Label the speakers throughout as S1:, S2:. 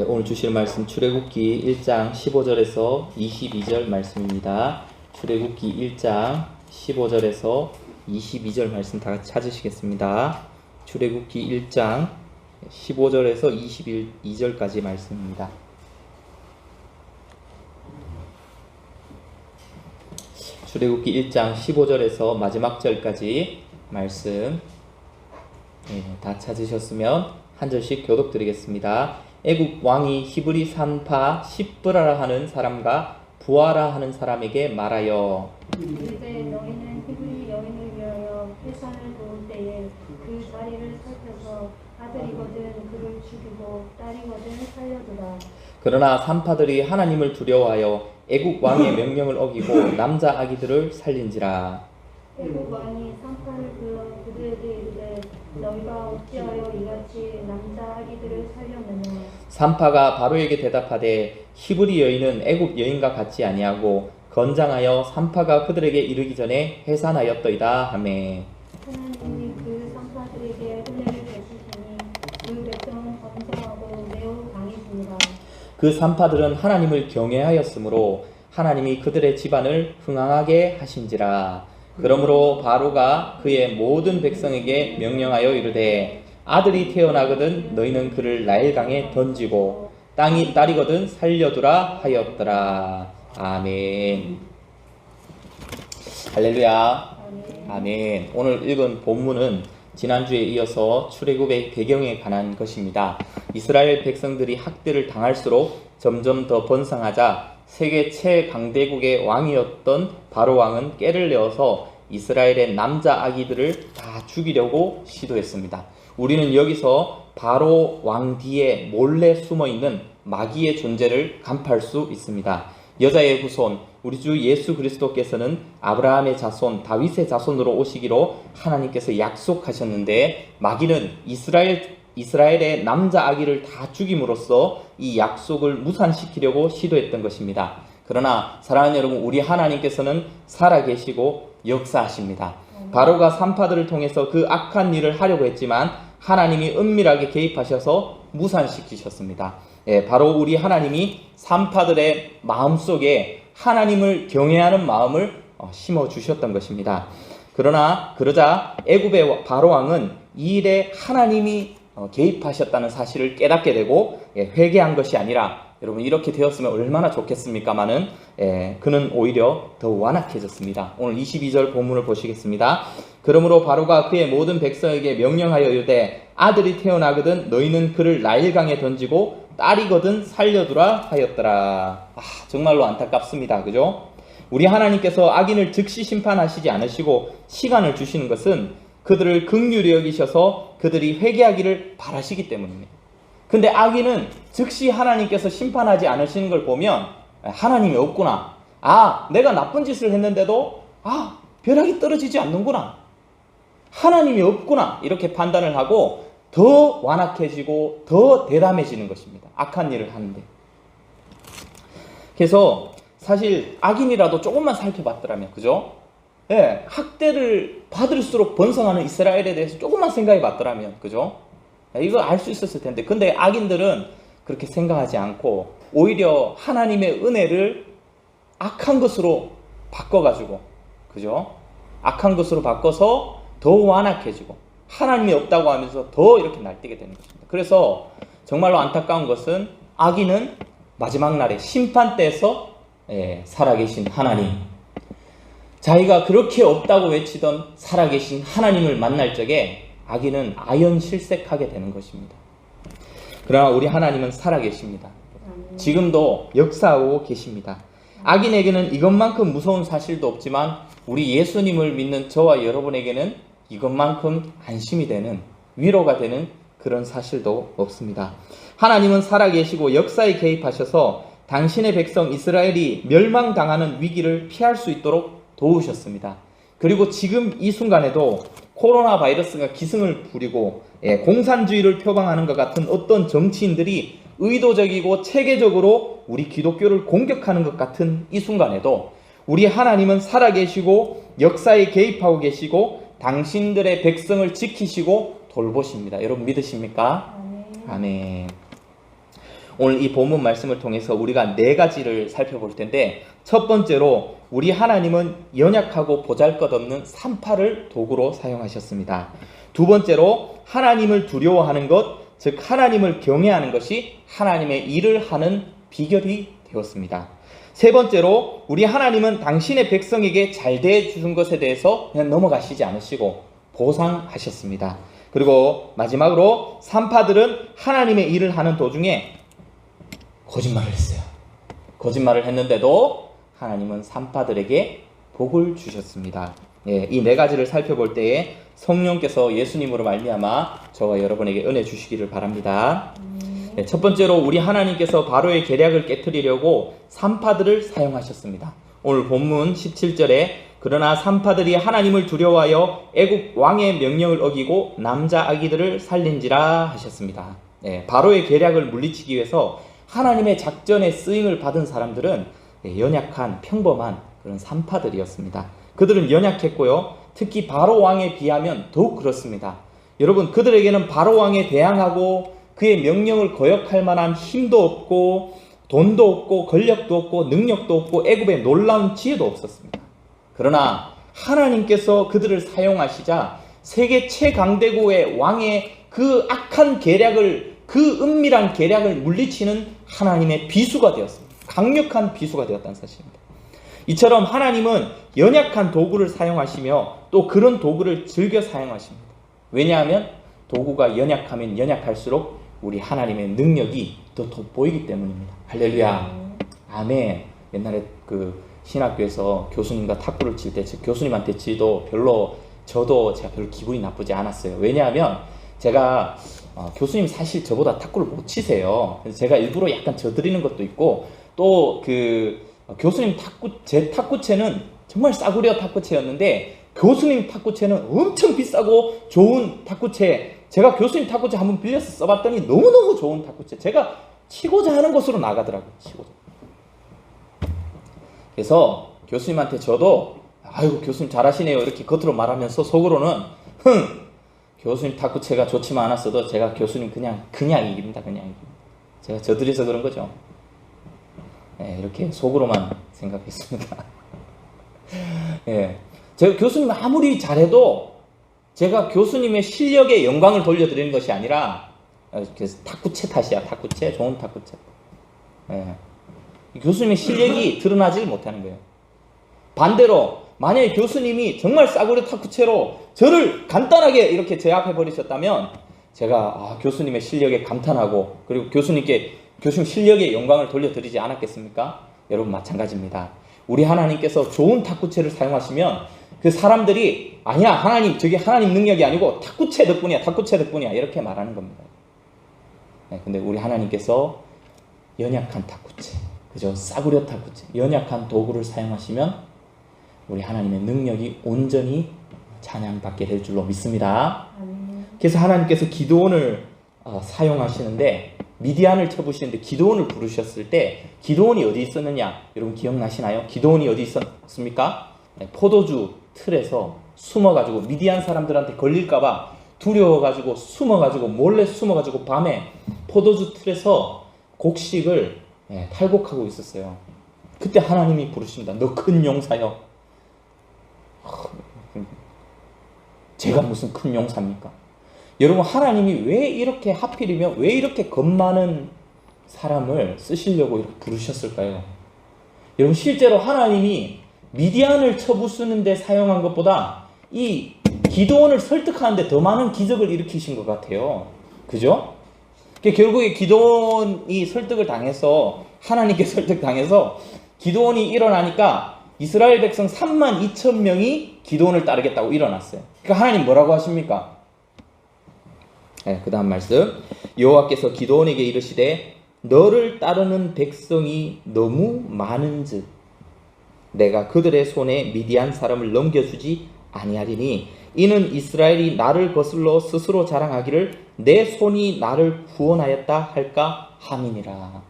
S1: 오늘 주실 말씀 출애굽기 1장 15절에서 22절 말씀입니다. 출애굽기 1장 15절에서 22절 말씀 다 같이 찾으시겠습니다. 출애굽기 1장 15절에서 22절까지 말씀입니다. 출애굽기 1장 15절에서 마지막 절까지 말씀 다 찾으셨으면 한 절씩 교독드리겠습니다. 애굽 왕이 히브리 산파 십브라라 하는 사람과 부하라 하는 사람에게 말하여
S2: 이르되 너희는 히브리 여인을 위하여 회산을 도울 때에 그 자리를 살펴서 아들이거든 그를 죽이고 딸이거든 살려두라.
S1: 그러나 산파들이 하나님을 두려워하여 애굽 왕의 명령을 어기고 남자 아기들을 살린지라.
S2: 애굽 왕이 산파를 불러 그들에게 이르되 너희가 어찌하여 이같이 남자 아기들을 살렸느냐.
S1: 산파가 바로에게 대답하되 히브리 여인은 애굽 여인과 같지 아니하고 건장하여 산파가 그들에게 이르기 전에 해산하였더이다 하매
S2: 하나님이 그 산파들에게 은혜를 베푸시니 그 백성은 건장하고 매우 강해집니다.
S1: 그 산파들은 하나님을 경외하였으므로 하나님이 그들의 집안을 흥황하게 하신지라. 그러므로 바로가 그의 모든 백성에게 명령하여 이르되 아들이 태어나거든 너희는 그를 나일강에 던지고 딸이거든 살려두라 하였더라. 아멘. 할렐루야. 아멘. 오늘 읽은 본문은 지난주에 이어서 출애굽의 배경에 관한 것입니다. 이스라엘 백성들이 학대를 당할수록 점점 더 번성하자 세계 최강대국의 왕이었던 바로 왕은 깨를 내어서 이스라엘의 남자 아기들을 다 죽이려고 시도했습니다. 우리는 여기서 바로 왕 뒤에 몰래 숨어있는 마귀의 존재를 간파할 수 있습니다. 여자의 후손 우리 주 예수 그리스도께서는 아브라함의 자손 다윗의 자손으로 오시기로 하나님께서 약속하셨는데 마귀는 이스라엘의 남자 아기를 다 죽임으로써 이 약속을 무산시키려고 시도했던 것입니다. 그러나 사랑하는 여러분, 우리 하나님께서는 살아계시고 역사하십니다. 바로가 산파들을 통해서 그 악한 일을 하려고 했지만 하나님이 은밀하게 개입하셔서 무산시키셨습니다. 바로 우리 하나님이 산파들의 마음속에 하나님을 경외하는 마음을 심어주셨던 것입니다. 그러자 애굽의 바로 왕은 이 일에 하나님이 개입하셨다는 사실을 깨닫게 되고 회개한 것이 아니라 여러분 이렇게 되었으면 얼마나 좋겠습니까마는 그는 오히려 더 완악해졌습니다. 오늘 22절 본문을 보시겠습니다. 그러므로 바로가 그의 모든 백성에게 명령하여 이르되 아들이 태어나거든 너희는 그를 나일강에 던지고 딸이거든 살려두라 하였더라. 정말로 안타깝습니다. 그죠? 우리 하나님께서 악인을 즉시 심판하시지 않으시고 시간을 주시는 것은 그들을 긍휼히 여기셔서 그들이 회개하기를 바라시기 때문입니다. 근데 악인은 즉시 하나님께서 심판하지 않으시는 걸 보면 하나님이 없구나. 내가 나쁜 짓을 했는데도 벼락이 떨어지지 않는구나. 하나님이 없구나. 이렇게 판단을 하고 더 완악해지고 더 대담해지는 것입니다. 악한 일을 하는데. 그래서 사실 악인이라도 조금만 살펴봤더라면, 그죠? 학대를 받을수록 번성하는 이스라엘에 대해서 조금만 생각해 봤더라면, 그죠? 이거 알 수 있었을 텐데. 근데 악인들은 그렇게 생각하지 않고 오히려 하나님의 은혜를 악한 것으로 바꿔가지고, 그죠? 악한 것으로 바꿔서 더 완악해지고 하나님이 없다고 하면서 더 이렇게 날뛰게 되는 것입니다. 그래서 정말로 안타까운 것은 악인은 마지막 날에 심판대에서 살아계신 하나님, 자기가 그렇게 없다고 외치던 살아계신 하나님을 만날 적에 악인은 아연실색하게 되는 것입니다. 그러나 우리 하나님은 살아계십니다. 지금도 역사하고 계십니다. 악인에게는 이것만큼 무서운 사실도 없지만 우리 예수님을 믿는 저와 여러분에게는 이것만큼 안심이 되는, 위로가 되는 그런 사실도 없습니다. 하나님은 살아계시고 역사에 개입하셔서 당신의 백성 이스라엘이 멸망당하는 위기를 피할 수 있도록 도우셨습니다. 그리고 지금 이 순간에도 코로나 바이러스가 기승을 부리고 공산주의를 표방하는 것 같은 어떤 정치인들이 의도적이고 체계적으로 우리 기독교를 공격하는 것 같은 이 순간에도 우리 하나님은 살아계시고 역사에 개입하고 계시고 당신들의 백성을 지키시고 돌보십니다. 여러분 믿으십니까? 아멘. 오늘 이 본문 말씀을 통해서 우리가 4가지를 살펴볼 텐데, 첫 번째로 우리 하나님은 연약하고 보잘것없는 산파를 도구로 사용하셨습니다. 두 번째로 하나님을 두려워하는 것, 즉 하나님을 경외하는 것이 하나님의 일을 하는 비결이 되었습니다. 세 번째로 우리 하나님은 당신의 백성에게 잘 대해주는 것에 대해서 그냥 넘어가시지 않으시고 보상하셨습니다. 그리고 마지막으로 산파들은 하나님의 일을 하는 도중에 거짓말을 했어요. 거짓말을 했는데도 하나님은 산파들에게 복을 주셨습니다. 이 4가지를 살펴볼 때에 성령께서 예수님으로 말미암아 저와 여러분에게 은혜 주시기를 바랍니다. 첫 번째로 우리 하나님께서 바로의 계략을 깨트리려고 산파들을 사용하셨습니다. 오늘 본문 17절에 그러나 산파들이 하나님을 두려워하여 애굽 왕의 명령을 어기고 남자 아기들을 살린지라 하셨습니다. 바로의 계략을 물리치기 위해서 하나님의 작전에 쓰임을 받은 사람들은 연약한 평범한 그런 산파들이었습니다. 그들은 연약했고요, 특히 바로 왕에 비하면 더욱 그렇습니다. 여러분, 그들에게는 바로 왕에 대항하고 그의 명령을 거역할 만한 힘도 없고 돈도 없고 권력도 없고 능력도 없고 애굽의 놀라운 지혜도 없었습니다. 그러나 하나님께서 그들을 사용하시자 세계 최강대국의 왕의 그 악한 계략을, 그 은밀한 계략을 물리치는 하나님의 비수가 되었습니다. 강력한 비수가 되었다는 사실입니다. 이처럼 하나님은 연약한 도구를 사용하시며 또 그런 도구를 즐겨 사용하십니다. 왜냐하면 도구가 연약하면 연약할수록 우리 하나님의 능력이 더 돋보이기 때문입니다. 할렐루야. 아멘. 옛날에 그 신학교에서 교수님과 탁구를 칠 때 교수님한테 치도 저도 제가 별로 기분이 나쁘지 않았어요. 왜냐하면 제가 교수님 사실 저보다 탁구를 못 치세요. 그래서 제가 일부러 약간 져드리는 것도 있고, 또 그 교수님 제 탁구채는 정말 싸구려 탁구채였는데 교수님 탁구채는 엄청 비싸고 좋은 탁구채, 제가 교수님 탁구채 한번 빌려서 써봤더니 너무너무 좋은 탁구채, 제가 치고자 하는 곳으로 나가더라고요. 치고자. 그래서 교수님한테 저도 아이고 교수님 잘하시네요 이렇게 겉으로 말하면서 속으로는 교수님 탁구채가 좋지만 않았어도 제가 교수님 그냥 이깁니다. 그냥 이깁니다. 제가 져드려서 그런 거죠. 이렇게 속으로만 생각했습니다. 제가 교수님 아무리 잘해도 제가 교수님의 실력에 영광을 돌려드리는 것이 아니라 탁구채 탓이야. 탁구채, 좋은 탁구채. 교수님의 실력이 드러나질 못하는 거예요. 반대로 만약에 교수님이 정말 싸구려 탁구채로 저를 간단하게 이렇게 제압해 버리셨다면 제가 교수님의 실력에 감탄하고 그리고 교수님 실력에 영광을 돌려드리지 않았겠습니까? 여러분 마찬가지입니다. 우리 하나님께서 좋은 탁구채를 사용하시면 그 사람들이 아니야 하나님 저게 하나님 능력이 아니고 탁구채 덕분이야 이렇게 말하는 겁니다. 근데 우리 하나님께서 연약한 탁구채, 그죠? 싸구려 탁구채, 연약한 도구를 사용하시면 우리 하나님의 능력이 온전히 찬양받게 될 줄로 믿습니다. 그래서 하나님께서 기드온을 사용하시는데 미디안을 쳐부시는데 기드온을 부르셨을 때 기드온이 어디 있었느냐? 여러분 기억나시나요? 기드온이 어디 있었습니까? 포도주 틀에서 숨어가지고 미디안 사람들한테 걸릴까봐 두려워가지고 몰래 숨어가지고 밤에 포도주 틀에서 곡식을 탈곡하고 있었어요. 그때 하나님이 부르십니다. 너 큰 용사여. 제가 무슨 큰 용사입니까? 여러분 하나님이 왜 이렇게 하필이면 왜 이렇게 겁 많은 사람을 쓰시려고 이렇게 부르셨을까요? 여러분 실제로 하나님이 미디안을 쳐부수는 데 사용한 것보다 이 기드온을 설득하는데 더 많은 기적을 일으키신 것 같아요. 그죠? 결국에 기드온이 설득을 당해서 하나님께 설득당해서 기드온이 일어나니까 이스라엘 백성 32,000명이 기드온을 따르겠다고 일어났어요. 그러니까 하나님 뭐라고 하십니까? 그 다음 말씀 여호와께서 기드온에게 이르시되 너를 따르는 백성이 너무 많은즉 내가 그들의 손에 미디안 사람을 넘겨주지 아니하리니 이는 이스라엘이 나를 거슬러 스스로 자랑하기를 내 손이 나를 구원하였다 할까 함이니라.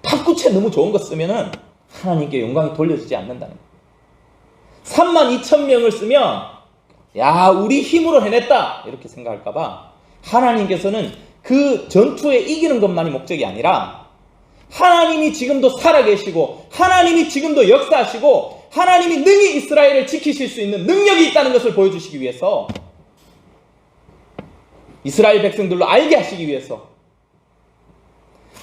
S1: 탁구채 너무 좋은 거 쓰면은 하나님께 영광이 돌려지지 않는다는 거예요. 32,000명을 쓰면 야 우리 힘으로 해냈다 이렇게 생각할까봐 하나님께서는 그 전투에 이기는 것만이 목적이 아니라 하나님이 지금도 살아계시고 하나님이 지금도 역사하시고 하나님이 능히 이스라엘을 지키실 수 있는 능력이 있다는 것을 보여주시기 위해서, 이스라엘 백성들로 알게 하시기 위해서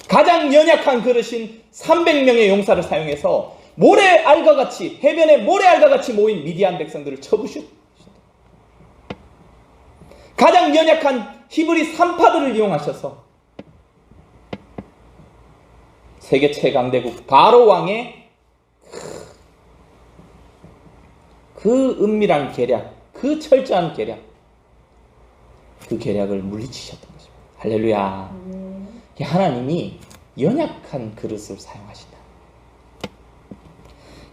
S1: 가장 연약한 그릇인 300명의 용사를 사용해서 모래알과 같이, 해변에 모래알과 같이 모인 미디안 백성들을 쳐부셨다. 가장 연약한 히브리 산파들을 이용하셔서 세계 최강대국 바로 왕의 그 은밀한 계략, 그 철저한 계략, 그 계략을 물리치셨던 것입니다. 할렐루야. 하나님이 연약한 그릇을 사용하신다.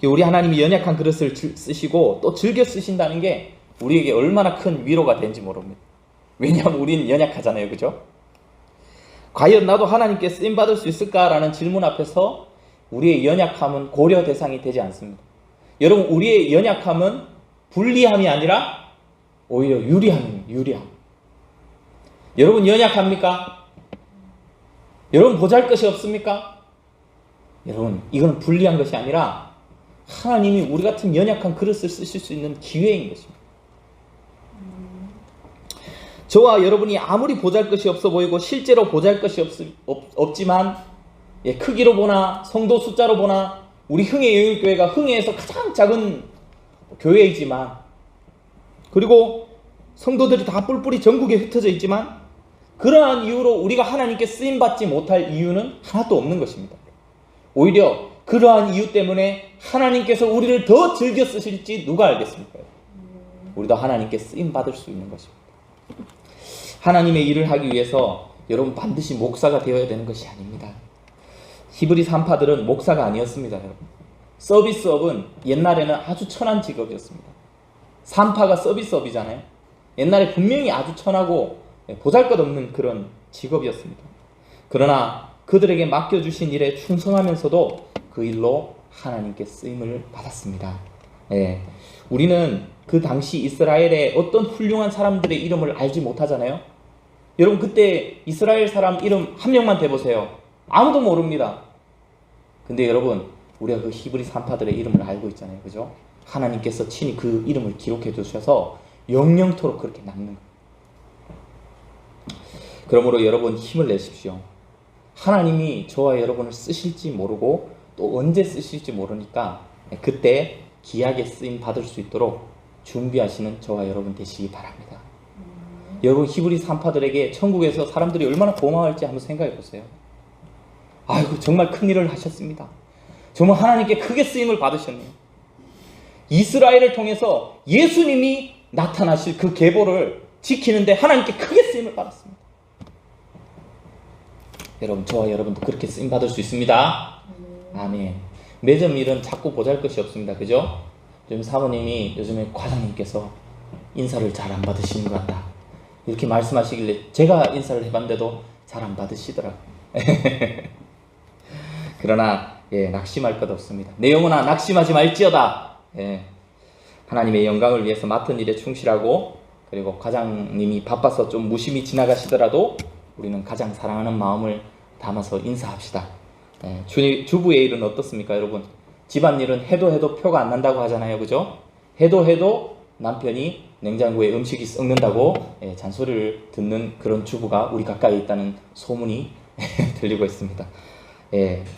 S1: 우리 하나님이 연약한 그릇을 쓰시고 또 즐겨 쓰신다는 게 우리에게 얼마나 큰 위로가 되는지 모릅니다. 왜냐하면 우리는 연약하잖아요. 그죠? 과연 나도 하나님께 쓰임받을 수 있을까라는 질문 앞에서 우리의 연약함은 고려 대상이 되지 않습니다. 여러분, 우리의 연약함은 불리함이 아니라 오히려 유리함입니다. 유리함. 여러분 연약합니까? 여러분 보잘것이 없습니까? 여러분, 이건 불리한 것이 아니라 하나님이 우리 같은 연약한 그릇을 쓰실 수 있는 기회인 것입니다. 저와 여러분이 아무리 보잘것이 없어 보이고 실제로 보잘것이 없지만, 크기로 보나 성도 숫자로 보나 우리 흥해영일교회가 흥해에서 가장 작은 교회이지만, 그리고 성도들이 다 뿔뿔이 전국에 흩어져 있지만, 그러한 이유로 우리가 하나님께 쓰임받지 못할 이유는 하나도 없는 것입니다. 오히려 그러한 이유 때문에 하나님께서 우리를 더 즐겨 쓰실지 누가 알겠습니까? 우리도 하나님께 쓰임받을 수 있는 것입니다. 하나님의 일을 하기 위해서 여러분 반드시 목사가 되어야 되는 것이 아닙니다. 히브리 산파들은 목사가 아니었습니다. 여러분. 서비스업은 옛날에는 아주 천한 직업이었습니다. 산파가 서비스업이잖아요. 옛날에 분명히 아주 천하고 보잘것없는 그런 직업이었습니다. 그러나 그들에게 맡겨주신 일에 충성하면서도 그 일로 하나님께 쓰임을 받았습니다. 우리는 그 당시 이스라엘의 어떤 훌륭한 사람들의 이름을 알지 못하잖아요. 여러분, 그때 이스라엘 사람 이름 한 명만 대보세요. 아무도 모릅니다. 근데 여러분, 우리가 그 히브리 산파들의 이름을 알고 있잖아요. 그죠? 하나님께서 친히 그 이름을 기록해 주셔서 영영토록 그렇게 남는 거예요. 그러므로 여러분 힘을 내십시오. 하나님이 저와 여러분을 쓰실지 모르고 또 언제 쓰실지 모르니까 그때 귀하게 쓰임 받을 수 있도록 준비하시는 저와 여러분 되시기 바랍니다. 여러분, 히브리 산파들에게 천국에서 사람들이 얼마나 고마워할지 한번 생각해 보세요. 아이고, 정말 큰 일을 하셨습니다. 정말 하나님께 크게 쓰임을 받으셨네요. 이스라엘을 통해서 예수님이 나타나실 그 계보를 지키는데 하나님께 크게 쓰임을 받았습니다. 여러분, 저와 여러분도 그렇게 쓰임 받을 수 있습니다. 아멘. 매점 일은 자꾸 보잘것이 없습니다. 그죠? 요즘 사모님이 요즘에 과장님께서 인사를 잘 안 받으시는 것 같다, 이렇게 말씀하시길래 제가 인사를 해봤는데도 잘 안 받으시더라고요. 그러나 낙심할 것 없습니다. 내 영혼아 낙심하지 말지어다. 하나님의 영광을 위해서 맡은 일에 충실하고, 그리고 과장님이 바빠서 좀 무심히 지나가시더라도 우리는 가장 사랑하는 마음을 담아서 인사합시다. 주부의 일은 어떻습니까, 여러분? 집안일은 해도 표가 안 난다고 하잖아요. 그죠? 해도 남편이 냉장고에 음식이 썩는다고 잔소리를 듣는 그런 주부가 우리 가까이 있다는 소문이 들리고 있습니다.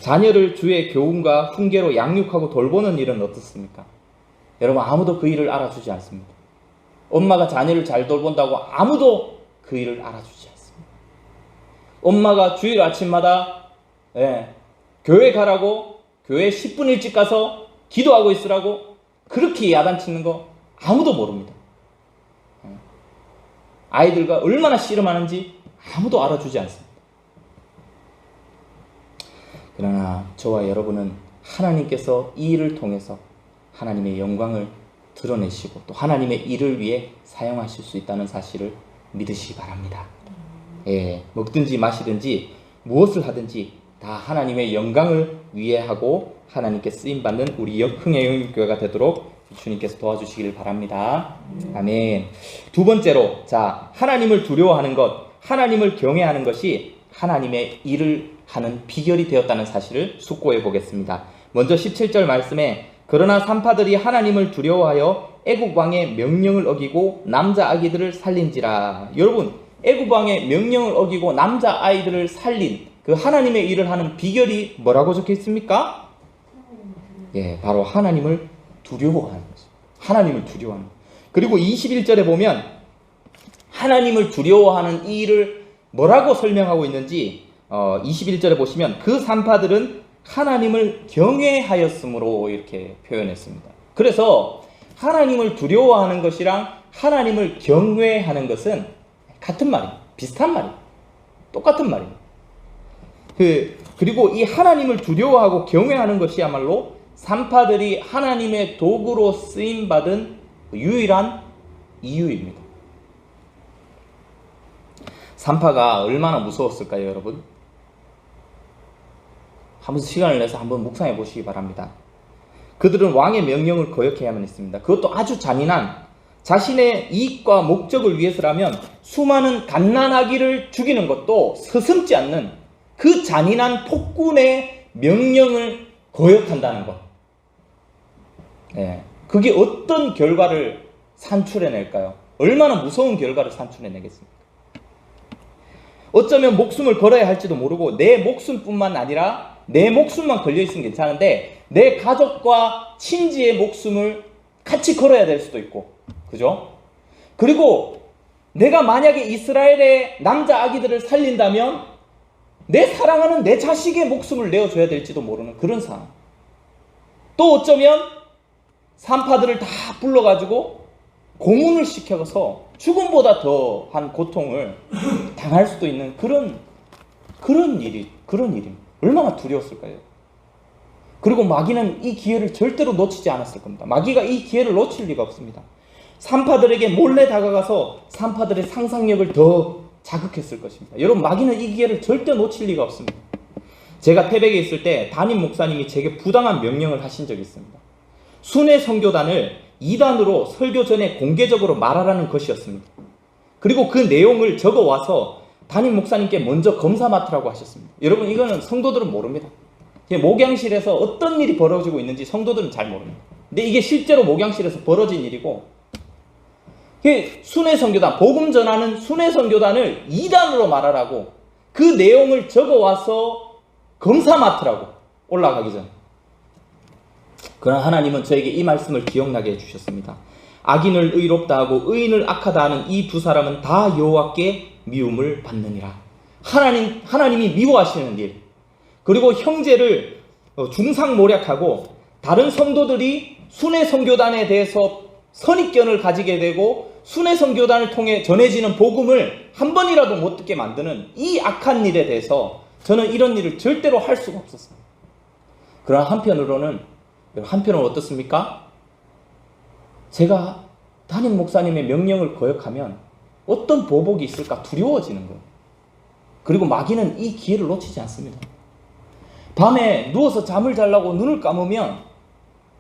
S1: 자녀를 주의 교훈과 훈계로 양육하고 돌보는 일은 어떻습니까? 여러분, 아무도 그 일을 알아주지 않습니다. 엄마가 자녀를 잘 돌본다고 아무도 그 일을 알아주지 않습니다. 엄마가 주일 아침마다 교회 가라고, 교회 10분 일찍 가서 기도하고 있으라고 그렇게 야단치는 거 아무도 모릅니다. 아이들과 얼마나 씨름하는지 아무도 알아주지 않습니다. 그러나 저와 여러분은 하나님께서 이 일을 통해서 하나님의 영광을 드러내시고 또 하나님의 일을 위해 사용하실 수 있다는 사실을 믿으시기 바랍니다. 먹든지 마시든지 무엇을 하든지 다 하나님의 영광을 위해 하고 하나님께 쓰임받는 우리 흥해영일교회가 되도록 주님께서 도와주시길 바랍니다. 아멘. 두 번째로, 하나님을 두려워하는 것, 하나님을 경외하는 것이 하나님의 일을 하는 비결이 되었다는 사실을 숙고해 보겠습니다. 먼저 17절 말씀에 그러나 산파들이 하나님을 두려워하여 애굽 왕의 명령을 어기고 남자 아기들을 살린지라. 여러분, 애굽 왕의 명령을 어기고 남자 아이들을 살린 그 하나님의 일을 하는 비결이 뭐라고 적혀 있습니까? 예, 바로 하나님을 두려워하는 것입니다. 하나님을 두려워하는 것. 그리고 21절에 보면 하나님을 두려워하는 이 일을 뭐라고 설명하고 있는지 21절에 보시면 그 산파들은 하나님을 경외하였으므로 이렇게 표현했습니다. 그래서 하나님을 두려워하는 것이랑 하나님을 경외하는 것은 같은 말입니다. 비슷한 말입니다. 똑같은 말입니다. 그리고 이 하나님을 두려워하고 경외하는 것이야말로 산파들이 하나님의 도구로 쓰임받은 유일한 이유입니다. 산파가 얼마나 무서웠을까요, 여러분? 한번 시간을 내서 한번 묵상해 보시기 바랍니다. 그들은 왕의 명령을 거역해야만 했습니다. 그것도 아주 잔인한 자신의 이익과 목적을 위해서라면 수많은 갓난아기를 죽이는 것도 서슴지 않는 그 잔인한 폭군의 명령을 거역한다는 것. 그게 어떤 결과를 산출해낼까요? 얼마나 무서운 결과를 산출해내겠습니까? 어쩌면 목숨을 걸어야 할지도 모르고 내 목숨뿐만 아니라 내 목숨만 걸려있으면 괜찮은데 내 가족과 친지의 목숨을 같이 걸어야 될 수도 있고, 그죠? 그리고 내가 만약에 이스라엘의 남자 아기들을 살린다면 내 사랑하는 내 자식의 목숨을 내어줘야 될지도 모르는 그런 상황. 또 어쩌면 산파들을 다 불러가지고 고문을 시켜서 죽음보다 더한 고통을 당할 수도 있는 그런 일입니다. 얼마나 두려웠을까요? 그리고 마귀는 이 기회를 절대로 놓치지 않았을 겁니다. 마귀가 이 기회를 놓칠 리가 없습니다. 산파들에게 몰래 다가가서 산파들의 상상력을 더 자극했을 것입니다. 여러분, 마귀는 이 기회를 절대 놓칠 리가 없습니다. 제가 태백에 있을 때 담임 목사님이 제게 부당한 명령을 하신 적이 있습니다. 순회 선교단을 2단으로 설교 전에 공개적으로 말하라는 것이었습니다. 그리고 그 내용을 적어와서 담임 목사님께 먼저 검사 맡으라고 하셨습니다. 여러분, 이거는 성도들은 모릅니다. 목양실에서 어떤 일이 벌어지고 있는지 성도들은 잘 모릅니다. 근데 이게 실제로 목양실에서 벌어진 일이고, 순회 선교단, 복음 전하는 순회 선교단을 2단으로 말하라고 그 내용을 적어와서 검사 맡으라고 올라가기 전에. 그러나 하나님은 저에게 이 말씀을 기억나게 해주셨습니다. 악인을 의롭다 하고 의인을 악하다 하는 이 두 사람은 다 여호와께 미움을 받느니라. 하나님이 미워하시는 일, 그리고 형제를 중상모략하고 다른 성도들이 순회 선교단에 대해서 선입견을 가지게 되고 순회 선교단을 통해 전해지는 복음을 한 번이라도 못 듣게 만드는 이 악한 일에 대해서 저는 이런 일을 절대로 할 수가 없었어요. 그러나 한편으로는 어떻습니까? 제가 담임 목사님의 명령을 거역하면 어떤 보복이 있을까 두려워지는 거예요. 그리고 마귀는 이 기회를 놓치지 않습니다. 밤에 누워서 잠을 자려고 눈을 감으면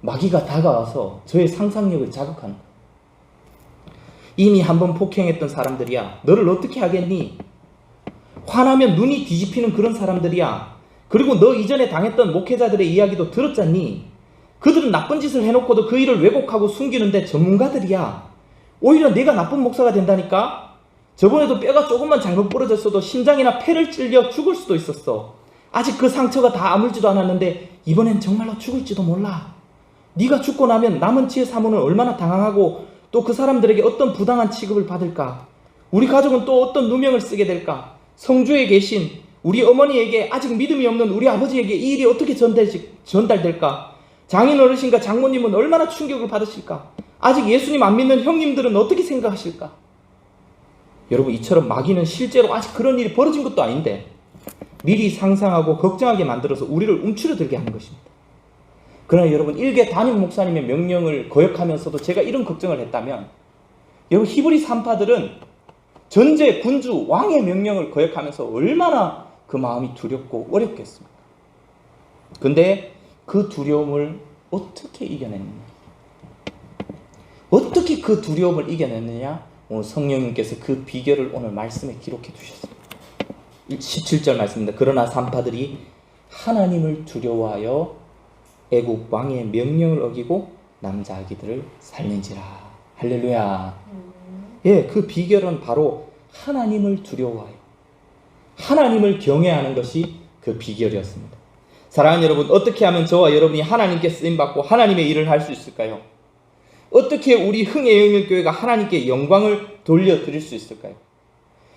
S1: 마귀가 다가와서 저의 상상력을 자극하는 거예요. 이미 한번 폭행했던 사람들이야. 너를 어떻게 하겠니? 화나면 눈이 뒤집히는 그런 사람들이야. 그리고 너 이전에 당했던 목회자들의 이야기도 들었잖니? 그들은 나쁜 짓을 해놓고도 그 일을 왜곡하고 숨기는데 전문가들이야. 오히려 내가 나쁜 목사가 된다니까? 저번에도 뼈가 조금만 잘못 부러졌어도 심장이나 폐를 찔려 죽을 수도 있었어. 아직 그 상처가 다 아물지도 않았는데 이번엔 정말로 죽을지도 몰라. 네가 죽고 나면 남은 지혜 사모는 얼마나 당황하고 또 그 사람들에게 어떤 부당한 취급을 받을까? 우리 가족은 또 어떤 누명을 쓰게 될까? 성주에 계신 우리 어머니에게 아직 믿음이 없는 우리 아버지에게 이 일이 어떻게 전달될까? 장인 어르신과 장모님은 얼마나 충격을 받으실까? 아직 예수님 안 믿는 형님들은 어떻게 생각하실까? 여러분, 이처럼 마귀는 실제로 아직 그런 일이 벌어진 것도 아닌데 미리 상상하고 걱정하게 만들어서 우리를 움츠러들게 하는 것입니다. 그러나 여러분, 일개 담임 목사님의 명령을 거역하면서도 제가 이런 걱정을 했다면, 여러분, 히브리 산파들은 전제 군주 왕의 명령을 거역하면서 얼마나 그 마음이 두렵고 어렵겠습니까? 근데 그 두려움을 어떻게 이겨냈느냐? 어떻게 그 두려움을 이겨냈느냐? 오늘 성령님께서 그 비결을 오늘 말씀에 기록해 두셨어요. 17절 말씀입니다. 그러나 산파들이 하나님을 두려워하여 애국 왕의 명령을 어기고 남자 아기들을 살린지라. 할렐루야. 예, 그 비결은 바로 하나님을 두려워하여 하나님을 경외하는 것이 그 비결이었습니다. 사랑하는 여러분, 어떻게 하면 저와 여러분이 하나님께 쓰임받고 하나님의 일을 할 수 있을까요? 어떻게 우리 흥예영일교회가 하나님께 영광을 돌려드릴 수 있을까요?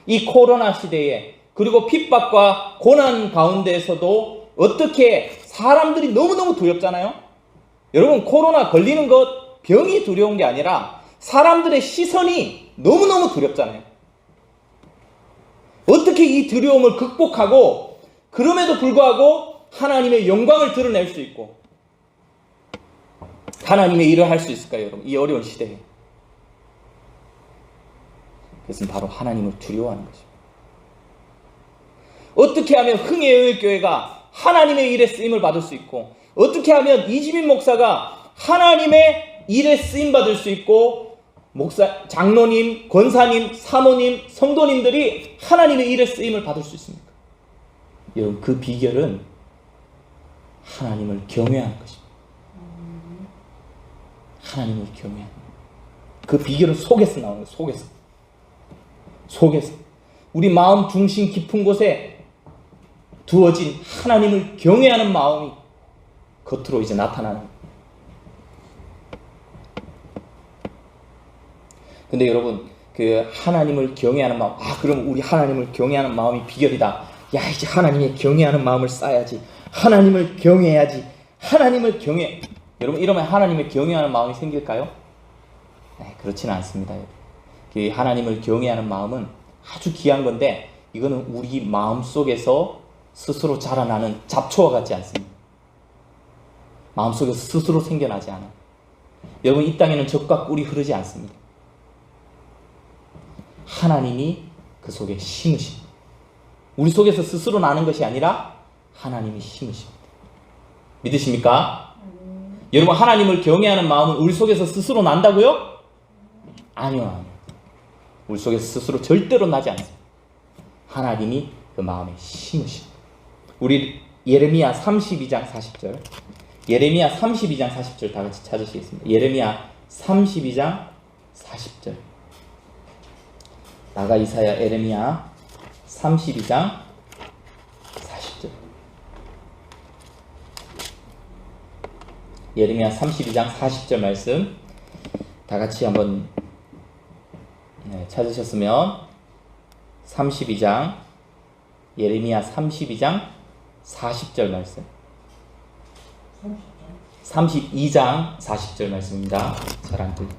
S1: 이 코로나 시대에, 그리고 핍박과 고난 가운데에서도 어떻게 사람들이 너무너무 두렵잖아요? 여러분, 코로나 걸리는 것, 병이 두려운 게 아니라 사람들의 시선이 너무너무 두렵잖아요. 어떻게 이 두려움을 극복하고 그럼에도 불구하고 하나님의 영광을 드러낼 수 있고 하나님의 일을 할 수 있을까요, 여러분? 이 어려운 시대에. 그것은 바로 하나님을 두려워하는 것입니다. 어떻게 하면 흥예영일교회가 하나님의 일에 쓰임을 받을 수 있고, 어떻게 하면 이지민 목사가 하나님의 일에 쓰임받을 수 있고, 목사, 장로님, 권사님, 사모님, 성도님들이 하나님의 일에 쓰임을 받을 수 있습니까? 여러분, 그 비결은 하나님을 경외하는 것입니다. 하나님을 경외하는 그 비결은 속에서 나오는 거예요. 속에서 우리 마음 중심 깊은 곳에 두어진 하나님을 경외하는 마음이 겉으로 이제 나타나는 거예요. 근데 여러분, 그 하나님을 경외하는 마음, 그럼 우리 하나님을 경외하는 마음이 비결이다. 야, 이제 하나님의 경외하는 마음을 쌓아야지. 하나님을 경외해야지. 하나님을 경외. 여러분, 이러면 하나님을 경외하는 마음이 생길까요? 네, 그렇지는 않습니다. 그 하나님을 경외하는 마음은 아주 귀한 건데, 이거는 우리 마음 속에서 스스로 자라나는 잡초와 같지 않습니다. 마음 속에서 스스로 생겨나지 않아요. 여러분, 이 땅에는 젖과 꿀이 흐르지 않습니다. 하나님이 그 속에 심으십니다. 우리 속에서 스스로 나는 것이 아니라 하나님이 심으십니다. 믿으십니까? 여러분, 하나님을 경외하는 마음은 우리 속에서 스스로 난다고요? 아니요. 우리 속에서 스스로 절대로 나지 않습니다. 하나님이 그 마음에 심으십니다. 우리 예레미야 32장 40절, 예레미야 32장 40절 다 같이 찾으시겠습니다. 예레미야 32장 40절. 나가 이사야 예레미야 32장 40절. 예레미야 32장 40절 말씀 다 같이 한번 찾으셨으면 32장 예레미야 32장 40절 말씀 32장 40절 말씀입니다. 잘 안 들려.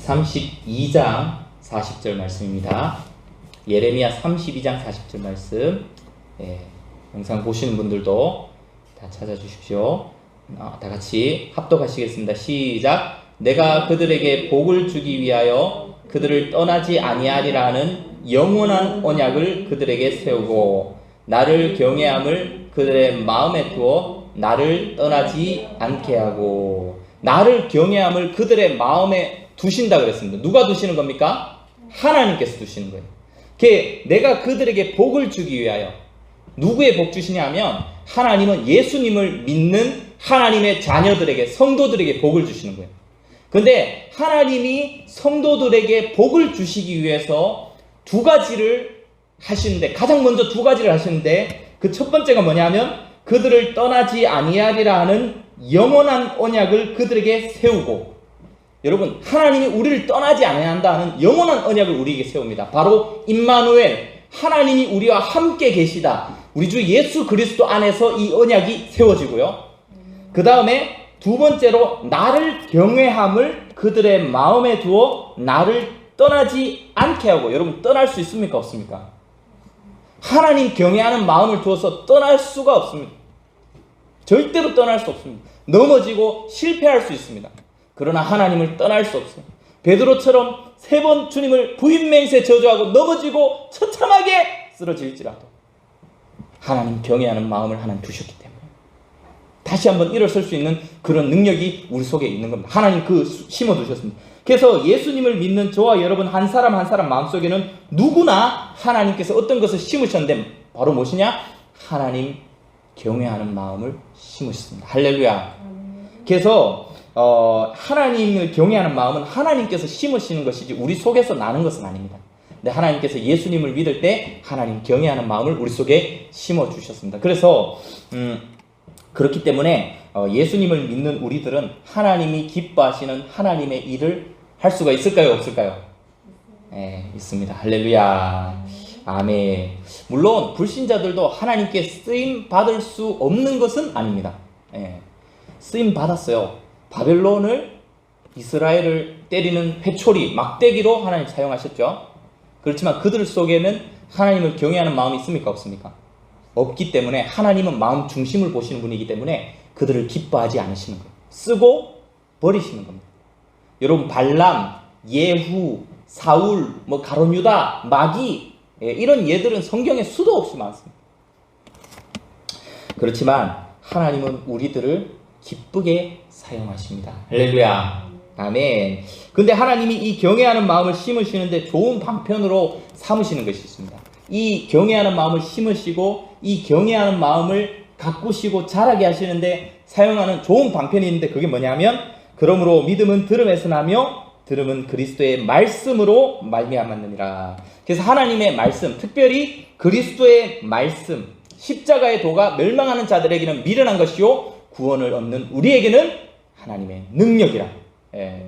S1: 32장 40절 말씀입니다. 예레미야 32장 40절 말씀. 영상 보시는 분들도 다 찾아주십시오. 다 같이 합독하시겠습니다. 시작. 내가 그들에게 복을 주기 위하여 그들을 떠나지 아니하리라 하는 영원한 언약을 그들에게 세우고 나를 경외함을 그들의 마음에 두어 나를 떠나지 않게 하고. 나를 경외함을 그들의 마음에 두신다 그랬습니다. 누가 두시는 겁니까? 하나님께서 두시는 거예요. 내가 그들에게 복을 주기 위하여. 누구의 복 주시냐 하면 하나님은 예수님을 믿는 하나님의 자녀들에게, 성도들에게 복을 주시는 거예요. 근데 하나님이 성도들에게 복을 주시기 위해서 두 가지를 하시는데, 가장 먼저 두 가지를 하시는데, 그 첫 번째가 뭐냐면 그들을 떠나지 아니하리라 하는 영원한 언약을 그들에게 세우고. 여러분, 하나님이 우리를 떠나지 아니한다는 영원한 언약을 우리에게 세웁니다. 바로 임마누엘, 하나님이 우리와 함께 계시다. 우리 주 예수 그리스도 안에서 이 언약이 세워지고요. 그 다음에 두 번째로 나를 경외함을 그들의 마음에 두어 나를 떠나지 않게 하고. 여러분, 떠날 수 있습니까? 없습니까? 하나님 경외하는 마음을 두어서 떠날 수가 없습니다. 절대로 떠날 수 없습니다. 넘어지고 실패할 수 있습니다. 그러나 하나님을 떠날 수 없어요. 베드로처럼 3번 주님을 부인맹세 저주하고 넘어지고 처참하게 쓰러질지라도 하나님 경외하는 마음을 하나님 두셨기 때문에 다시 한번 일어설 수 있는 그런 능력이 우리 속에 있는 겁니다. 하나님 그 심어두셨습니다. 그래서 예수님을 믿는 저와 여러분 한 사람 한 사람 마음속에는 누구나 하나님께서 어떤 것을 심으셨는데 바로 무엇이냐? 하나님 경외하는 마음을 심으셨습니다. 할렐루야. 그래서 하나님을 경외하는 마음은 하나님께서 심으시는 것이지 우리 속에서 나는 것은 아닙니다. 근데 하나님께서 예수님을 믿을 때 하나님 경외하는 마음을 우리 속에 심어주셨습니다. 그래서 그렇기 때문에 예수님을 믿는 우리들은 하나님이 기뻐하시는 하나님의 일을 할 수가 있을까요? 없을까요? 네, 있습니다. 할렐루야. 아멘. 물론 불신자들도 하나님께 쓰임 받을 수 없는 것은 아닙니다. 네, 쓰임 받았어요. 바벨론을 이스라엘을 때리는 회초리, 막대기로 하나님 사용하셨죠. 그렇지만 그들 속에는 하나님을 경외하는 마음이 있습니까? 없습니까? 없기 때문에 하나님은 마음 중심을 보시는 분이기 때문에 그들을 기뻐하지 않으시는 거예요. 쓰고 버리시는 겁니다. 여러분 발람, 예후, 사울, 가론유다, 마귀 이런 예들은 성경에 수도 없이 많습니다. 그렇지만 하나님은 우리들을 기쁘게 사용하십니다. 할렐루야. 아멘. 근데 하나님이 이 경외하는 마음을 심으시는데 좋은 방편으로 삼으시는 것이 있습니다. 이 경외하는 마음을 심으시고 이 경외하는 마음을 가꾸시고 자라게 하시는데 사용하는 좋은 방편이 있는데 그게 뭐냐면 그러므로 믿음은 들음에서 나며 들음은 그리스도의 말씀으로 말미암았느니라. 그래서 하나님의 말씀, 특별히 그리스도의 말씀, 십자가의 도가 멸망하는 자들에게는 미련한 것이요 구원을 얻는 우리에게는 하나님의 능력이라.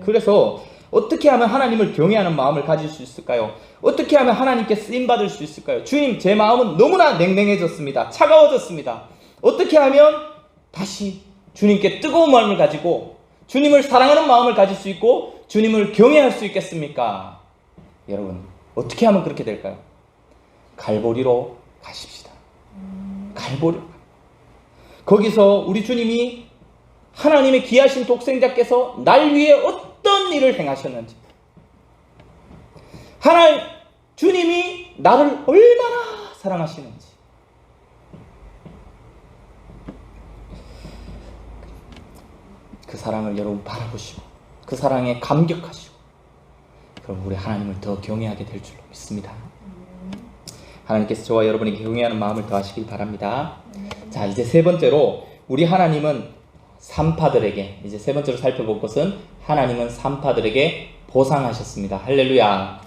S1: 그래서 어떻게 하면 하나님을 경외하는 마음을 가질 수 있을까요? 어떻게 하면 하나님께 쓰임받을 수 있을까요? 주님, 제 마음은 너무나 냉랭해졌습니다. 차가워졌습니다. 어떻게 하면 다시 주님께 뜨거운 마음을 가지고 주님을 사랑하는 마음을 가질 수 있고 주님을 경외할 수 있겠습니까? 여러분, 어떻게 하면 그렇게 될까요? 갈보리로 가십시다. 갈보리로. 거기서 우리 주님이 하나님의 귀하신 독생자께서 날 위해 어떤 일을 행하셨는지, 주님이 나를 얼마나 사랑하시는지, 그 사랑을 여러분 바라보시고 그 사랑에 감격하시고 그럼 우리 하나님을 더 경외하게 될 줄로 믿습니다. 하나님께서 저와 여러분에게 경외하는 마음을 더하시길 바랍니다. 자, 이제 세 번째로 우리 하나님은 산파들에게, 이제 세 번째로 살펴볼 것은 하나님은 산파들에게 보상하셨습니다. 할렐루야.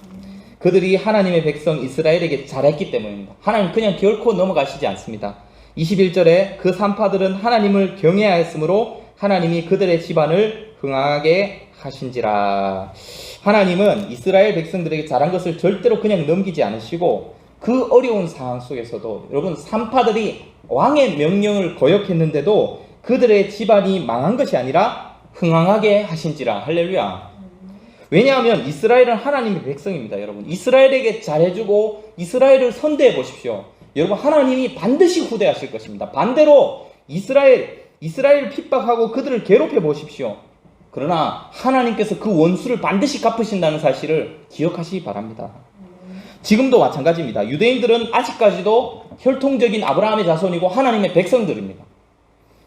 S1: 그들이 하나님의 백성 이스라엘에게 잘했기 때문입니다. 하나님 그냥 결코 넘어가시지 않습니다. 21절에 그 산파들은 하나님을 경외하였으므로 하나님이 그들의 집안을 흥하게 하신지라. 하나님은 이스라엘 백성들에게 잘한 것을 절대로 그냥 넘기지 않으시고 그 어려운 상황 속에서도 여러분 산파들이 왕의 명령을 거역했는데도 그들의 집안이 망한 것이 아니라 흥황하게 하신지라. 할렐루야. 왜냐하면 이스라엘은 하나님의 백성입니다. 여러분 이스라엘에게 잘해주고 이스라엘을 선대해 보십시오. 여러분 하나님이 반드시 후대하실 것입니다. 반대로 이스라엘을 핍박하고 그들을 괴롭혀 보십시오. 그러나 하나님께서 그 원수를 반드시 갚으신다는 사실을 기억하시기 바랍니다. 지금도 마찬가지입니다. 유대인들은 아직까지도 혈통적인 아브라함의 자손이고 하나님의 백성들입니다.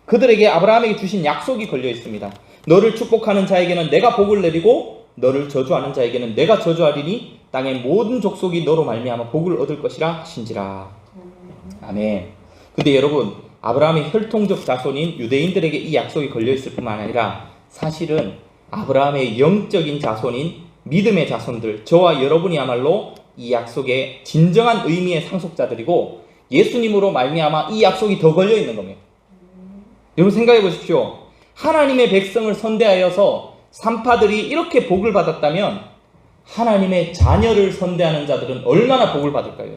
S1: 그들에게 아브라함에게 주신 약속이 걸려 있습니다. 너를 축복하는 자에게는 내가 복을 내리고 너를 저주하는 자에게는 내가 저주하리니 땅의 모든 족속이 너로 말미암아 복을 얻을 것이라 하신지라. 아멘. 근데 여러분 아브라함의 혈통적 자손인 유대인들에게 이 약속이 걸려 있을 뿐만 아니라 사실은 아브라함의 영적인 자손인 믿음의 자손들, 저와 여러분이야말로 이 약속의 진정한 의미의 상속자들이고 예수님으로 말미암아 이 약속이 더 걸려 있는 겁니다. 여러분 생각해 보십시오. 하나님의 백성을 선대하여서 산파들이 이렇게 복을 받았다면 하나님의 자녀를 선대하는 자들은 얼마나 복을 받을까요?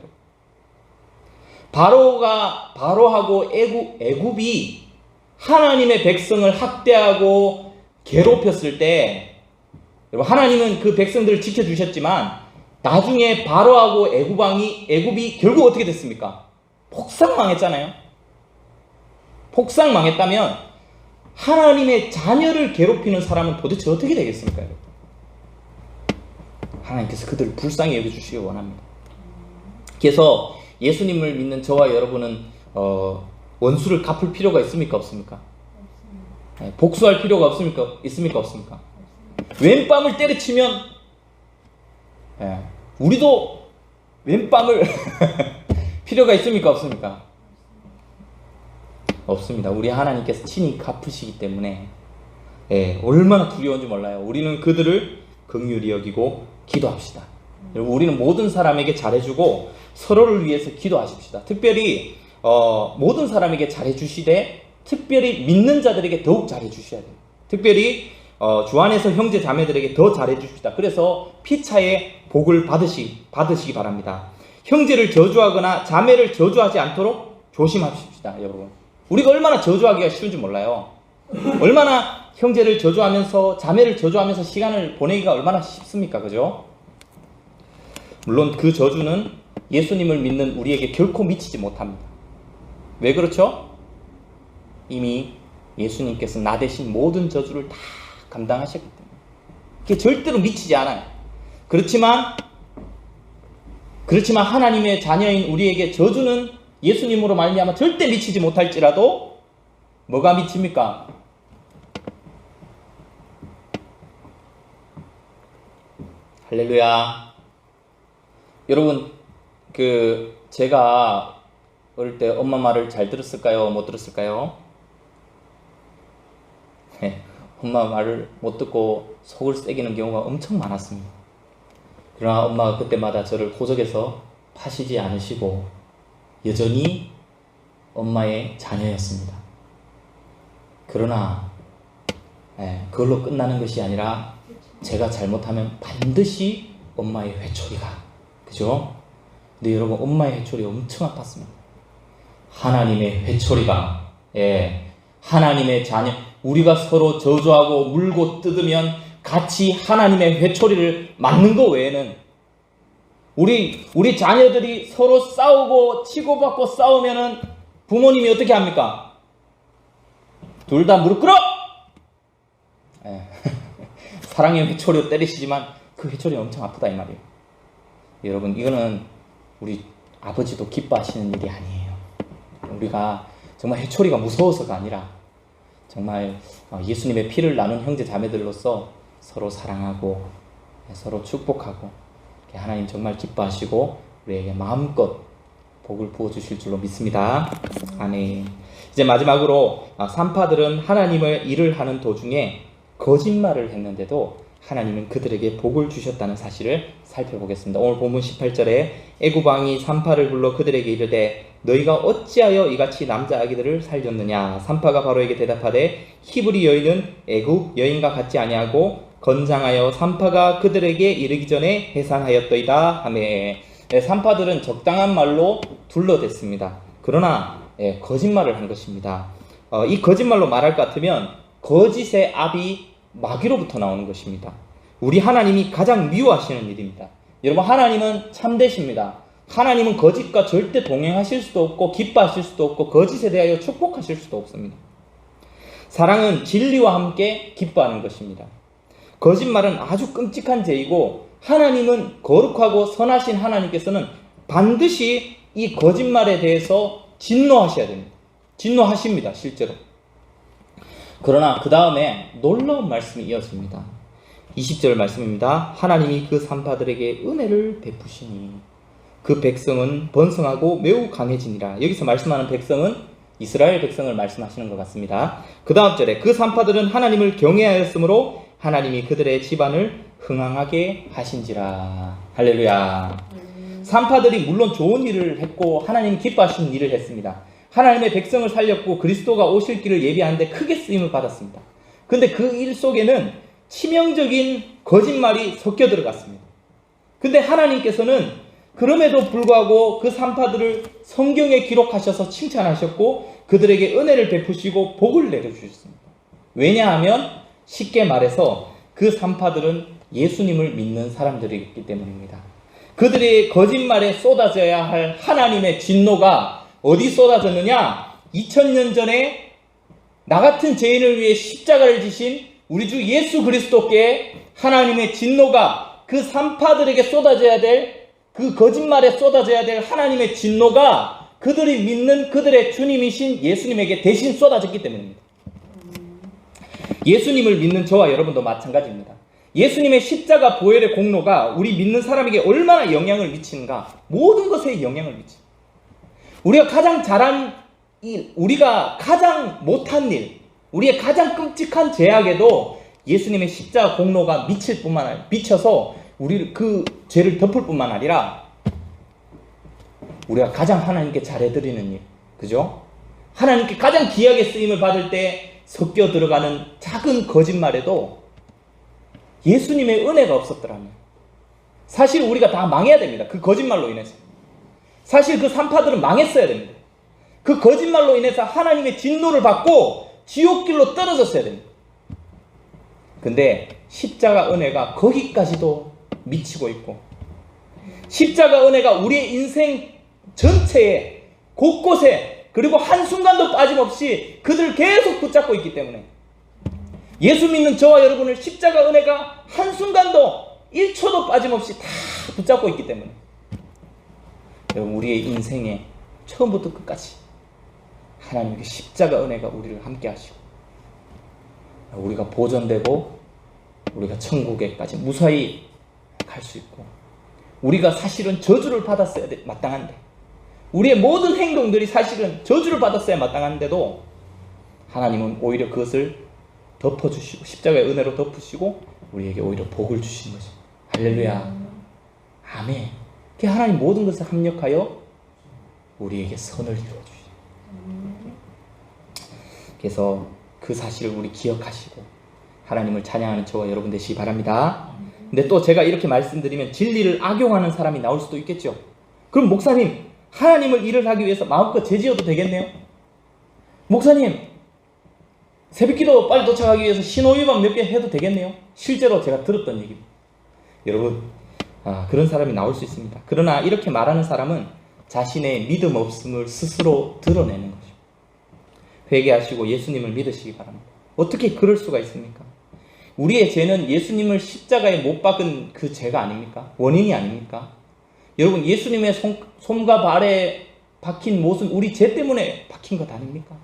S1: 바로하고 애굽이 하나님의 백성을 학대하고 괴롭혔을 때 여러분 하나님은 그 백성들을 지켜주셨지만 나중에 바로하고 애굽이 결국 어떻게 됐습니까? 폭삭 망했잖아요. 폭삭 망했다면 하나님의 자녀를 괴롭히는 사람은 도대체 어떻게 되겠습니까? 하나님께서 그들을 불쌍히 여겨주시기 원합니다. 그래서 예수님을 믿는 저와 여러분은 원수를 갚을 필요가 있습니까? 없습니까? 복수할 필요가 있습니까? 없습니까? 왼뺨을 때려치면 우리도 왼뺨을 필요가 있습니까? 없습니까? 없습니다. 우리 하나님께서 친히 갚으시기 때문에 얼마나 두려운지 몰라요. 우리는 그들을 긍휼히 여기고 기도합시다. 여러분, 우리는 모든 사람에게 잘해주고 서로를 위해서 기도하십시다. 특별히 모든 사람에게 잘해주시되 특별히 믿는 자들에게 더욱 잘해주셔야 돼요. 특별히 주 안에서 형제 자매들에게 더 잘해주십시다. 그래서 피차의 복을 받으시기 바랍니다. 형제를 저주하거나 자매를 저주하지 않도록 조심하십시다. 여러분, 우리가 얼마나 저주하기가 쉬운지 몰라요. 얼마나 형제를 저주하면서 자매를 저주하면서 시간을 보내기가 얼마나 쉽습니까? 그죠? 물론 그 저주는 예수님을 믿는 우리에게 결코 미치지 못합니다. 왜 그렇죠? 이미 예수님께서 나 대신 모든 저주를 다 감당하셨기 때문에 그게 절대로 미치지 않아요. 그렇지만 하나님의 자녀인 우리에게 저주는 예수님으로 말미암아 절대 미치지 못할지라도 뭐가 미칩니까? 할렐루야. 여러분, 제가 어릴 때 엄마 말을 잘 들었을까요? 못 들었을까요? 엄마 말을 못 듣고 속을 새기는 경우가 엄청 많았습니다. 그러나 엄마가 그때마다 저를 호적에서 파시지 않으시고 여전히 엄마의 자녀였습니다. 그러나 그걸로 끝나는 것이 아니라 제가 잘못하면 반드시 엄마의 회초리가, 그죠? 근데 여러분, 엄마의 회초리 엄청 아팠습니다. 하나님의 회초리가, 하나님의 자녀, 우리가 서로 저주하고 물고 뜯으면 같이 하나님의 회초리를 맞는 거 외에는 우리 자녀들이 서로 싸우고 치고받고 싸우면은 부모님이 어떻게 합니까? 둘 다 무릎 꿇어! 사랑의 회초리로 때리시지만 그 회초리 엄청 아프다 이 말이에요. 여러분, 이거는 우리 아버지도 기뻐하시는 일이 아니에요. 우리가 정말 회초리가 무서워서가 아니라 정말 예수님의 피를 나눈 형제 자매들로서 서로 사랑하고 서로 축복하고 하나님 정말 기뻐하시고 우리에게 마음껏 복을 부어주실 줄로 믿습니다. 아멘. 이제 마지막으로 산파들은 하나님의 일을 하는 도중에 거짓말을 했는데도 하나님은 그들에게 복을 주셨다는 사실을 살펴보겠습니다. 오늘 본문 18절에 애굽 왕이 산파를 불러 그들에게 이르되 너희가 어찌하여 이같이 남자 아기들을 살렸느냐. 산파가 바로에게 대답하되 히브리 여인은 애굽 여인과 같지 아니하고 건장하여 산파가 그들에게 이르기 전에 해산하였더이다 하매. 산파들은 적당한 말로 둘러댔습니다. 그러나 거짓말을 한 것입니다. 이 거짓말로 말할 것 같으면 거짓의 압이 마귀로부터 나오는 것입니다. 우리 하나님이 가장 미워하시는 일입니다. 여러분, 하나님은 참되십니다. 하나님은 거짓과 절대 동행하실 수도 없고 기뻐하실 수도 없고 거짓에 대하여 축복하실 수도 없습니다. 사랑은 진리와 함께 기뻐하는 것입니다. 거짓말은 아주 끔찍한 죄이고 하나님은 거룩하고 선하신 하나님께서는 반드시 이 거짓말에 대해서 진노하셔야 됩니다. 진노하십니다, 실제로. 그러나 그 다음에 놀라운 말씀이 이어집니다. 20절 말씀입니다. 하나님이 그 산파들에게 은혜를 베푸시니 그 백성은 번성하고 매우 강해지니라. 여기서 말씀하는 백성은 이스라엘 백성을 말씀하시는 것 같습니다. 그 다음 절에 그 산파들은 하나님을 경외하였으므로 하나님이 그들의 집안을 흥황하게 하신지라. 할렐루야. 산파들이 물론 좋은 일을 했고 하나님 기뻐하시는 일을 했습니다. 하나님의 백성을 살렸고 그리스도가 오실 길을 예비하는데 크게 쓰임을 받았습니다. 근데 그 일 속에는 치명적인 거짓말이 섞여 들어갔습니다. 근데 하나님께서는 그럼에도 불구하고 그 산파들을 성경에 기록하셔서 칭찬하셨고 그들에게 은혜를 베푸시고 복을 내려주셨습니다. 왜냐하면 쉽게 말해서 그 산파들은 예수님을 믿는 사람들이기 때문입니다. 그들의 거짓말에 쏟아져야 할 하나님의 진노가 어디 쏟아졌느냐? 2000년 전에 나 같은 죄인을 위해 십자가를 지신 우리 주 예수 그리스도께 하나님의 진노가 그 산파들에게 쏟아져야 될, 그 거짓말에 쏟아져야 될 하나님의 진노가 그들이 믿는 그들의 주님이신 예수님에게 대신 쏟아졌기 때문입니다. 예수님을 믿는 저와 여러분도 마찬가지입니다. 예수님의 십자가 보혈의 공로가 우리 믿는 사람에게 얼마나 영향을 미치는가? 모든 것에 영향을 미칩니다. 우리가 가장 잘한 일, 우리가 가장 못한 일, 우리의 가장 끔찍한 죄악에도 예수님의 십자가 공로가 미쳐서 우리를 그 죄를 덮을 뿐만 아니라 우리가 가장 하나님께 잘해드리는 일, 그죠? 하나님께 가장 귀하게 쓰임을 받을 때 섞여 들어가는 작은 거짓말에도 예수님의 은혜가 없었더라면 사실 우리가 다 망해야 됩니다. 그 거짓말로 인해서. 사실 그 산파들은 망했어야 됩니다. 그 거짓말로 인해서 하나님의 진노를 받고 지옥길로 떨어졌어야 됩니다. 근데 십자가 은혜가 거기까지도 미치고 있고, 십자가 은혜가 우리의 인생 전체에 곳곳에 그리고 한순간도 빠짐없이 그들을 계속 붙잡고 있기 때문에 예수 믿는 저와 여러분을 십자가 은혜가 한순간도 1초도 빠짐없이 다 붙잡고 있기 때문에 우리의 인생에 처음부터 끝까지 하나님의 십자가 은혜가 우리를 함께 하시고 우리가 보존되고 우리가 천국에까지 무사히 갈 수 있고, 우리가 사실은 저주를 받았어야 마땅한데, 우리의 모든 행동들이 사실은 저주를 받았어야 마땅한데도 하나님은 오히려 그것을 덮어주시고 십자가의 은혜로 덮으시고 우리에게 오히려 복을 주신 것입니다. 할렐루야. 아멘. 그 하나님 모든 것을 합력하여 우리에게 선을 이루어주시죠. 그래서 그 사실을 우리 기억하시고 하나님을 찬양하는 저와 여러분 되시기 바랍니다. 근데 또 제가 이렇게 말씀드리면 진리를 악용하는 사람이 나올 수도 있겠죠. 그럼 목사님, 하나님을 일을 하기 위해서 마음껏 죄지어도 되겠네요? 목사님, 새벽기도 빨리 도착하기 위해서 신호위반 몇 개 해도 되겠네요? 실제로 제가 들었던 얘기입니다. 여러분, 그런 사람이 나올 수 있습니다. 그러나 이렇게 말하는 사람은 자신의 믿음 없음을 스스로 드러내는 것입니다. 회개하시고 예수님을 믿으시기 바랍니다. 어떻게 그럴 수가 있습니까? 우리의 죄는 예수님을 십자가에 못 박은 그 죄가 아닙니까? 원인이 아닙니까? 여러분, 예수님의 손과 발에 박힌 못은 우리 죄 때문에 박힌 것 아닙니까?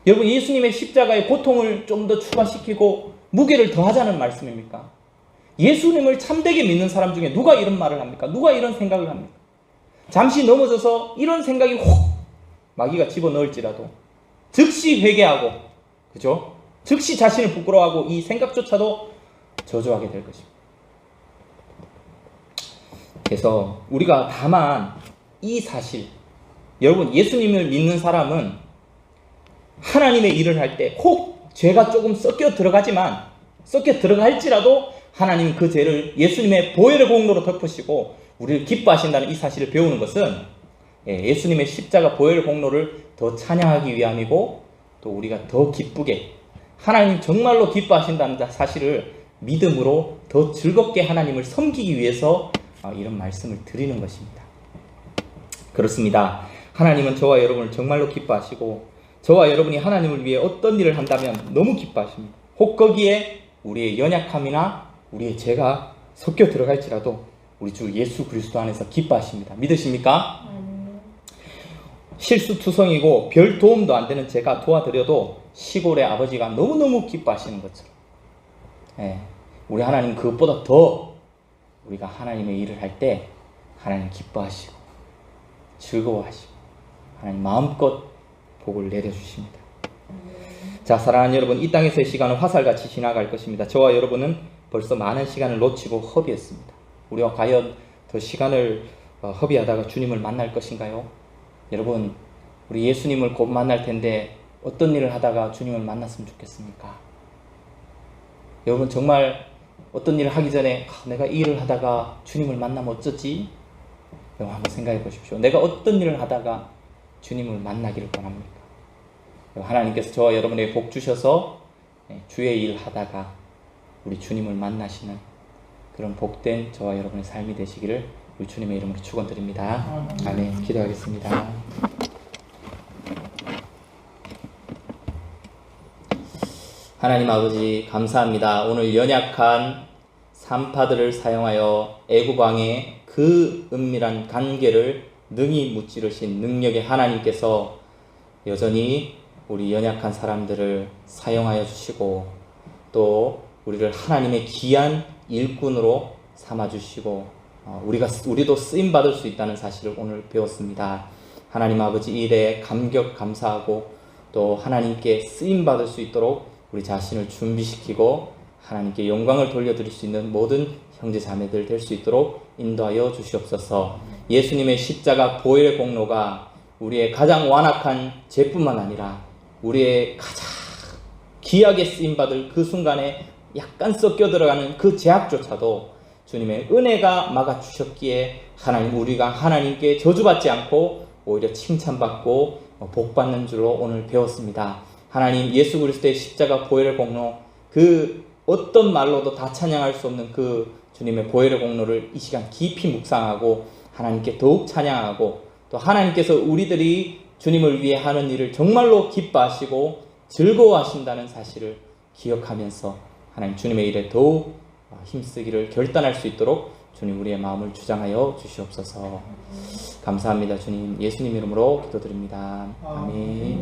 S1: 여러분, 예수님의 십자가의 고통을 좀 더 추가시키고 무게를 더하자는 말씀입니까? 예수님을 참되게 믿는 사람 중에 누가 이런 말을 합니까? 누가 이런 생각을 합니까? 잠시 넘어져서 이런 생각이 혹 마귀가 집어넣을지라도 즉시 회개하고, 그죠? 즉시 자신을 부끄러워하고 이 생각조차도 저주하게 될 것입니다. 그래서 우리가 다만 이 사실, 여러분, 예수님을 믿는 사람은 하나님의 일을 할 때 혹 죄가 조금 섞여 들어갈지라도 하나님 그 죄를 예수님의 보혈의 공로로 덮으시고 우리를 기뻐하신다는 이 사실을 배우는 것은 예수님의 십자가 보혈의 공로를 더 찬양하기 위함이고, 또 우리가 더 기쁘게 하나님 정말로 기뻐하신다는 사실을 믿음으로 더 즐겁게 하나님을 섬기기 위해서 이런 말씀을 드리는 것입니다. 그렇습니다. 하나님은 저와 여러분을 정말로 기뻐하시고 저와 여러분이 하나님을 위해 어떤 일을 한다면 너무 기뻐하십니다. 혹 거기에 우리의 연약함이나 우리의 죄가 섞여 들어갈지라도 우리 주 예수 그리스도 안에서 기뻐하십니다. 믿으십니까? 실수투성이고 별 도움도 안 되는 제가 도와드려도 시골의 아버지가 너무너무 기뻐하시는 것처럼, 우리 하나님 그것보다 더 우리가 하나님의 일을 할 때 하나님 기뻐하시고 즐거워하시고 하나님 마음껏 복을 내려주십니다. 자, 사랑하는 여러분, 이 땅에서의 시간은 화살같이 지나갈 것입니다. 저와 여러분은 벌써 많은 시간을 놓치고 허비했습니다. 우리가 과연 더 시간을 허비하다가 주님을 만날 것인가요? 여러분, 우리 예수님을 곧 만날 텐데 어떤 일을 하다가 주님을 만났으면 좋겠습니까? 여러분, 정말 어떤 일을 하기 전에 내가 이 일을 하다가 주님을 만나면 어쩌지? 여러분, 한번 생각해 보십시오. 내가 어떤 일을 하다가 주님을 만나기를 원합니까? 하나님께서 저와 여러분에게 복 주셔서 주의 일 하다가 우리 주님을 만나시는 그런 복된 저와 여러분의 삶이 되시기를 우리 주님의 이름으로 축원드립니다. 아멘. 기도하겠습니다. 하나님 아버지, 감사합니다. 오늘 연약한 산파들을 사용하여 애굽 왕의 그 은밀한 관계를 능히 무찌르신 능력의 하나님께서 여전히 우리 연약한 사람들을 사용하여 주시고 또 우리를 하나님의 귀한 일꾼으로 삼아주시고 우리도 쓰임받을 수 있다는 사실을 오늘 배웠습니다. 하나님 아버지 일에 감격 감사하고 또 하나님께 쓰임받을 수 있도록 우리 자신을 준비시키고 하나님께 영광을 돌려드릴 수 있는 모든 형제 자매들 될 수 있도록 인도하여 주시옵소서. 예수님의 십자가 보혈의 공로가 우리의 가장 완악한 죄뿐만 아니라 우리의 가장 귀하게 쓰임받을 그 순간에 약간 섞여 들어가는 그 제약조차도 주님의 은혜가 막아주셨기에 우리가 하나님께 저주받지 않고 오히려 칭찬받고 복받는 줄로 오늘 배웠습니다. 하나님 예수 그리스도의 십자가 보혈의 공로, 그 어떤 말로도 다 찬양할 수 없는 그 주님의 보혈의 공로를 이 시간 깊이 묵상하고 하나님께 더욱 찬양하고 또 하나님께서 우리들이 주님을 위해 하는 일을 정말로 기뻐하시고 즐거워하신다는 사실을 기억하면서 하나님 주님의 일에 더욱 힘쓰기를 결단할 수 있도록 주님 우리의 마음을 주장하여 주시옵소서. 감사합니다. 주님 예수님 이름으로 기도드립니다. 아멘.